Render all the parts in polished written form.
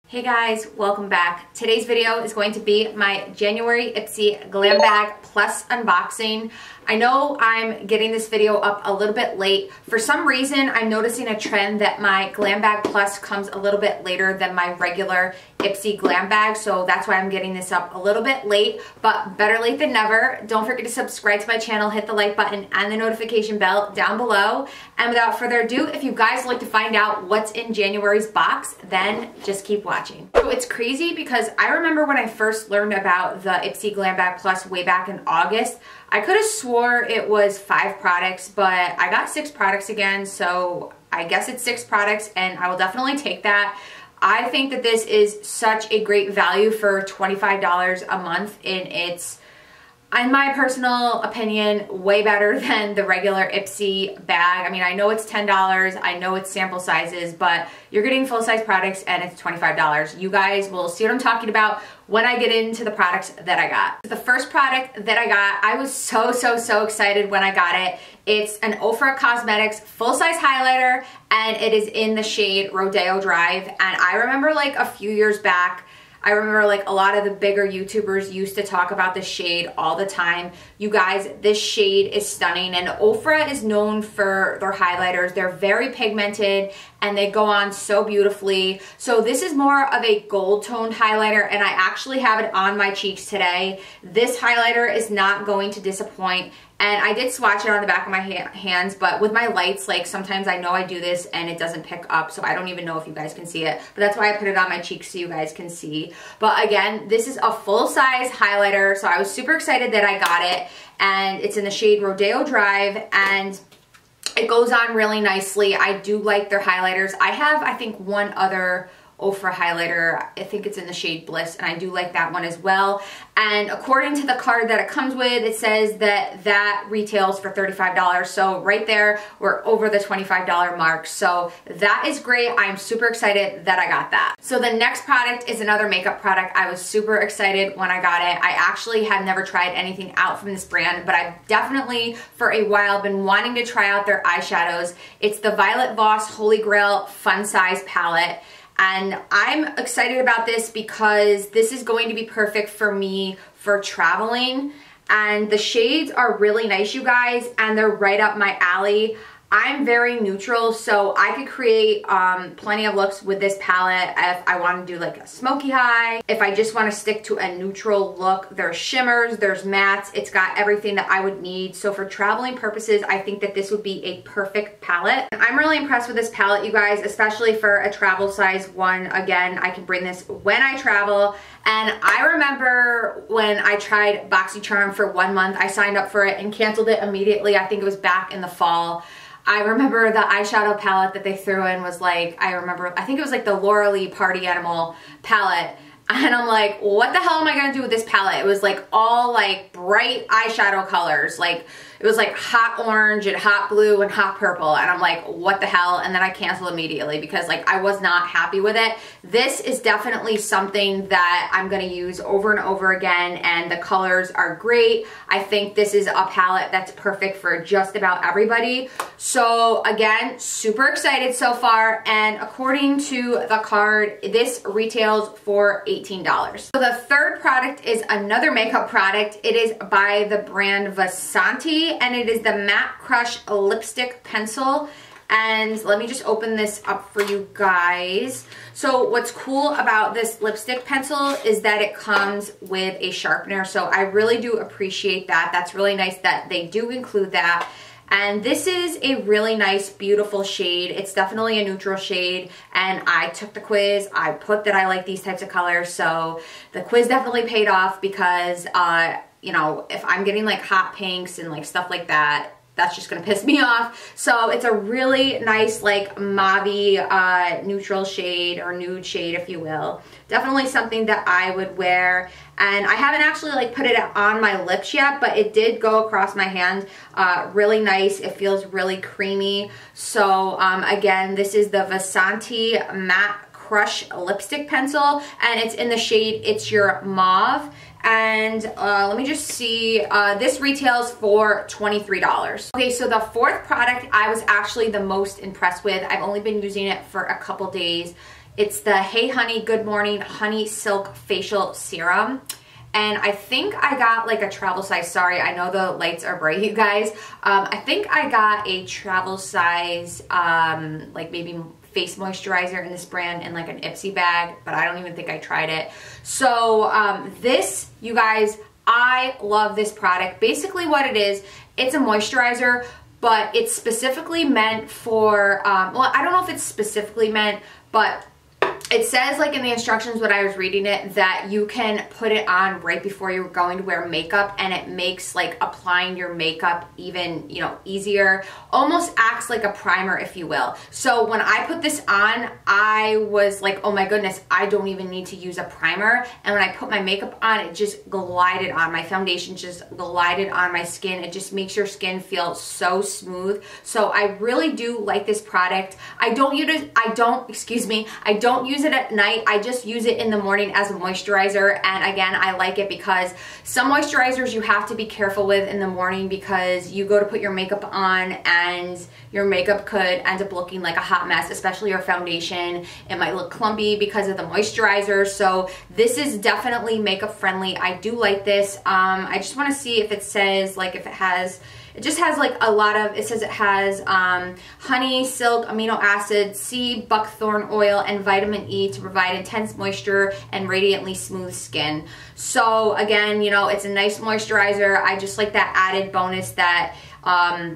Hey guys, welcome back. Today's video is going to be my January Ipsy Glam Bag Plus unboxing. I know I'm getting this video up a little bit late. For some reason, I'm noticing a trend that my Glam Bag Plus comes a little bit later than my regular Ipsy Glam Bag, so that's why I'm getting this up a little bit late, but better late than never. Don't forget to subscribe to my channel, hit the like button and the notification bell down below. And without further ado, if you guys would like to find out what's in January's box, then just keep watching. So it's crazy because I remember when I first learned about the Ipsy Glam Bag Plus way back in August, I could have swore it was 5 products, but I got 6 products again, so I guess it's 6 products and I will definitely take that. I think that this is such a great value for $25 a month, and it's, in my personal opinion, way better than the regular Ipsy bag. I mean, I know it's $10, I know it's sample sizes, but you're getting full-size products and it's $25. You guys will see what I'm talking about when I get into the products that I got. The first product that I got, I was so excited when I got it. It's an Ofra Cosmetics full-size highlighter, and it is in the shade Rodeo Drive. And I remember like a few years back, I remember like a lot of the bigger YouTubers used to talk about this shade all the time. You guys, this shade is stunning, and Ofra is known for their highlighters. They're very pigmented and they go on so beautifully. So this is more of a gold toned highlighter, and I actually have it on my cheeks today. This highlighter is not going to disappoint. And I did swatch it on the back of my hands, but with my lights, like sometimes I know I do this and it doesn't pick up, so I don't even know if you guys can see it. But that's why I put it on my cheeks so you guys can see. But again, this is a full-size highlighter, so I was super excited that I got it. And it's in the shade Rodeo Drive, and it goes on really nicely. I do like their highlighters. I have, I think, one other Ofra highlighter. I think it's in the shade Bliss, and I do like that one as well. And according to the card that it comes with, it says that that retails for $35. So right there, we're over the $25 mark. So that is great. I'm super excited that I got that. So the next product is another makeup product. I was super excited when I got it. I actually have never tried anything out from this brand, but I've definitely for a while been wanting to try out their eyeshadows. It's the Violet Voss Holy Grail Fun Size Palette. And I'm excited about this because this is going to be perfect for me for traveling. And the shades are really nice, you guys, and they're right up my alley. I'm very neutral, so I could create plenty of looks with this palette if I want to do like a smoky high. If I just want to stick to a neutral look, there's shimmers, there's mattes. It's got everything that I would need. So for traveling purposes, I think that this would be a perfect palette. I'm really impressed with this palette, you guys, especially for a travel size one. Again, I can bring this when I travel. And I remember when I tried BoxyCharm for 1 month, I signed up for it and canceled it immediately. I think it was back in the fall. I remember the eyeshadow palette that they threw in was like, I think it was like the Laura Lee Party Animal palette. And I'm like, what the hell am I gonna do with this palette? It was like all like bright eyeshadow colors. Like it was like hot orange and hot blue and hot purple. And I'm like, what the hell? And then I canceled immediately because like I was not happy with it. This is definitely something that I'm gonna use over and over again, and the colors are great. I think this is a palette that's perfect for just about everybody. So again, super excited so far. And according to the card, this retails for $18. So the third product is another makeup product. It is by the brand Vasanti, and it is the Matte Crush Lipstick Pencil. And let me just open this up for you guys. So what's cool about this lipstick pencil is that it comes with a sharpener. So I really do appreciate that. That's really nice that they do include that. And this is a really nice, beautiful shade. It's definitely a neutral shade, and I took the quiz. I put that I like these types of colors, so the quiz definitely paid off because, you know, if I'm getting like hot pinks and like stuff like that, that's just gonna piss me off. So it's a really nice like mauve neutral shade, or nude shade if you will. Definitely something that I would wear. And I haven't actually like put it on my lips yet, but it did go across my hand. Really nice. It feels really creamy. So again, this is the Vasanti Matte Crush Lipstick Pencil, and it's in the shade It's Your Mauve. And let me just see, this retails for $23. Okay, so the fourth product I was actually the most impressed with. I've only been using it for a couple days. It's the Hey Honey Good Morning Honey Silk Facial Serum. And I think I got like a travel size. Sorry, I know the lights are bright, you guys. I think I got a travel size, like maybe face moisturizer in this brand in like an Ipsy bag, but I don't even think I tried it. So this, you guys, I love this product. Basically what it is, it's a moisturizer, but it's specifically meant for, well, I don't know if it's specifically meant, but it says like in the instructions when I was reading it that you can put it on right before you're going to wear makeup, and it makes like applying your makeup even, you know, easier. Almost acts like a primer, if you will. So when I put this on, I was like, oh my goodness, I don't even need to use a primer. And when I put my makeup on, it just glided on. My foundation just glided on my skin. It just makes your skin feel so smooth. So I really do like this product. I don't use it at night. I just use it in the morning as a moisturizer. And again, I like it because some moisturizers you have to be careful with in the morning, because you go to put your makeup on and your makeup could end up looking like a hot mess, especially your foundation. It might look clumpy because of the moisturizer. So this is definitely makeup friendly. I do like this. I just want to see if it says, like, if it has, it just has like a lot of, it says it has honey, silk, amino acids, sea buckthorn oil, and vitamin E to provide intense moisture and radiantly smooth skin. So again, you know, it's a nice moisturizer. I just like that added bonus that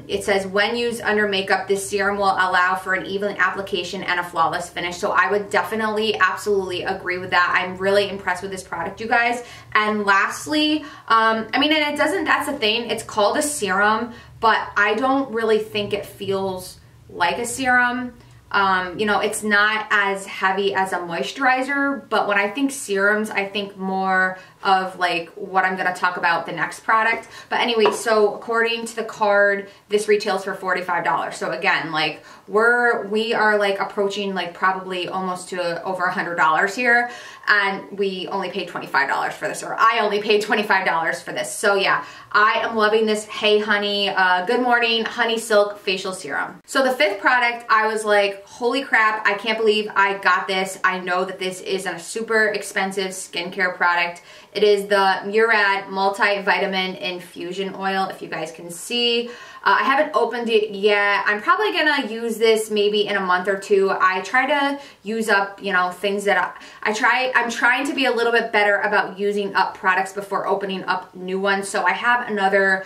it says when used under makeup, this serum will allow for an even application and a flawless finish. So I would definitely, absolutely agree with that. I'm really impressed with this product, you guys. And lastly, I mean, and it doesn't, that's the thing, it's called a serum, but I don't really think it feels like a serum. You know, it's not as heavy as a moisturizer, but when I think serums, I think more of like what I'm going to talk about the next product. But anyway, so according to the card, this retails for $45. So again, like we are like approaching like probably almost to over $100 here, and we only paid $25 for this, or I only paid $25 for this. So yeah, I am loving this Hey Honey Good Morning Honey Silk Facial Serum. So the fifth product, I was like, holy crap, I can't believe I got this. I know that this is a super expensive skincare product. It is the Murad Multivitamin Infusion Oil, if you guys can see. I haven't opened it yet. I'm probably gonna use this maybe in a month or two. I try to use up, you know, things that I'm trying to be a little bit better about using up products before opening up new ones. So I have another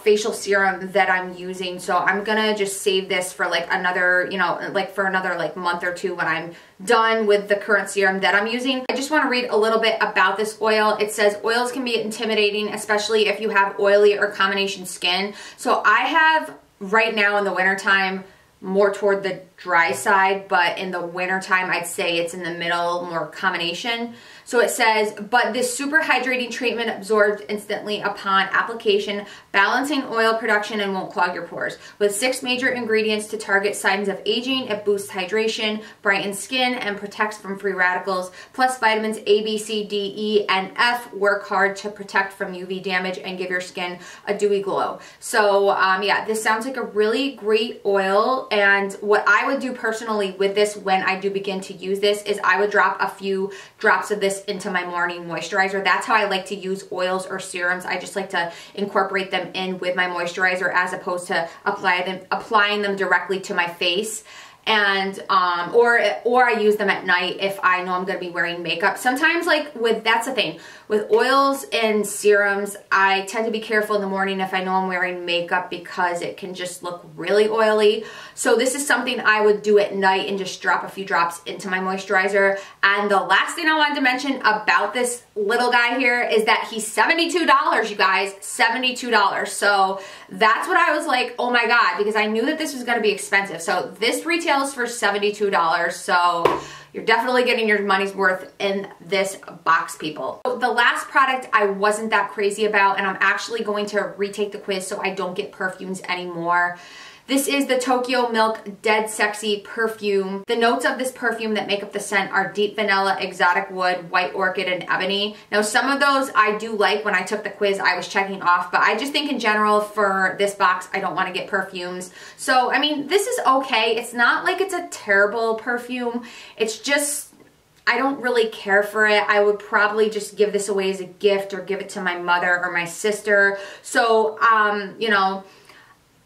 facial serum that I'm using. So I'm gonna just save this for like another, you know, like for another like month or two when I'm done with the current serum that I'm using. I just want to read a little bit about this oil. It says oils can be intimidating, especially if you have oily or combination skin. So I have right now in the wintertime more toward the dry side, but in the wintertime I'd say it's in the middle, more combination. So it says, but this super hydrating treatment absorbs instantly upon application, balancing oil production and won't clog your pores. With 6 major ingredients to target signs of aging, it boosts hydration, brightens skin, and protects from free radicals. Plus vitamins A, B, C, D, E, and F work hard to protect from UV damage and give your skin a dewy glow. So yeah, this sounds like a really great oil. And what I would do personally with this when I do begin to use this is I would drop a few drops of this into my morning moisturizer. That's how I like to use oils or serums. I just like to incorporate them in with my moisturizer as opposed to applying them directly to my face. And or I use them at night if I know I'm going to be wearing makeup. Sometimes, like that's the thing with oils and serums, I tend to be careful in the morning if I know I'm wearing makeup because it can just look really oily. So this is something I would do at night and just drop a few drops into my moisturizer. And the last thing I wanted to mention about this little guy here is that he's $72, you guys, $72. So that's what I was like, oh my God, because I knew that this was going to be expensive. So this retails for $72. So you're definitely getting your money's worth in this box, people. The last product I wasn't that crazy about, and I'm actually going to retake the quiz so I don't get perfumes anymore. This is the Tokyo Milk Dead Sexy perfume. The notes of this perfume that make up the scent are deep vanilla, exotic wood, white orchid, and ebony. Now some of those I do like. When I took the quiz I was checking off, but I just think in general for this box I don't want to get perfumes. So I mean, this is okay. It's not like it's a terrible perfume. It's just, I don't really care for it. I would probably just give this away as a gift or give it to my mother or my sister. So, you know,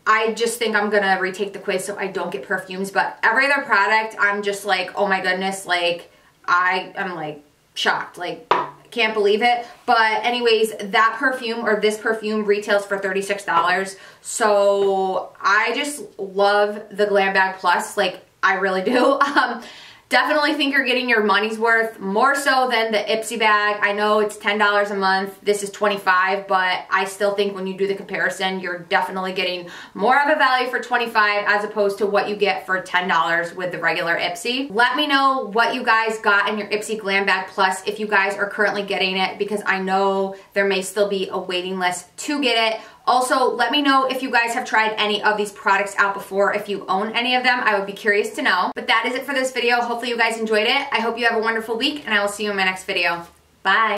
I just think I'm gonna retake the quiz so I don't get perfumes. But every other product, I'm just like, oh my goodness, like, I'm like shocked. Like, can't believe it. But anyways, that perfume or this perfume retails for $36. So I just love the Glam Bag Plus. Like, I really do. Definitely think you're getting your money's worth, more so than the Ipsy bag. I know it's $10 a month. This is $25, but I still think when you do the comparison, you're definitely getting more of a value for $25 as opposed to what you get for $10 with the regular Ipsy. Let me know what you guys got in your Ipsy Glam Bag Plus if you guys are currently getting it, because I know there may still be a waiting list to get it. Also, let me know if you guys have tried any of these products out before. If you own any of them, I would be curious to know. But that is it for this video. Hopefully you guys enjoyed it. I hope you have a wonderful week, and I will see you in my next video. Bye.